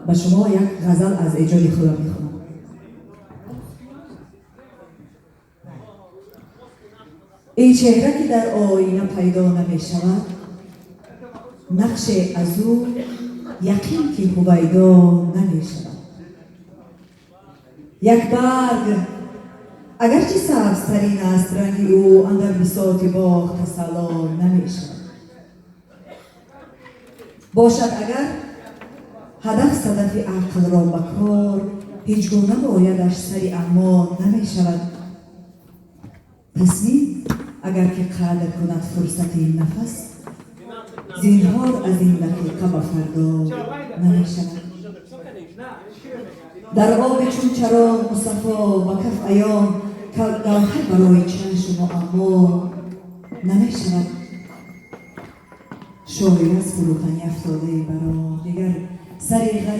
به شما یک غزل از اجای خودم میخونم. این چهره که در آینه پیدا نمی شود، نقش از او یقین که هویدا نمی شود. یک برگ اگرچه سبزترین است، رنگ او اندر بساط باغ تسلا نمی شود. باشد اگر هدف صدف عقل را بکار، هیچ گونه بایدش سری اما نمی شود. تصمیم اگر که قدر کند فرصت این نفس، زینهار از این دقیقه به فردا نمی شود. در آب چون چراغ مصطفی و کف ایام، گوهر برای چشم و اما نمی شود. شاعر از فروتنی افتاده برا دیگر سری غریب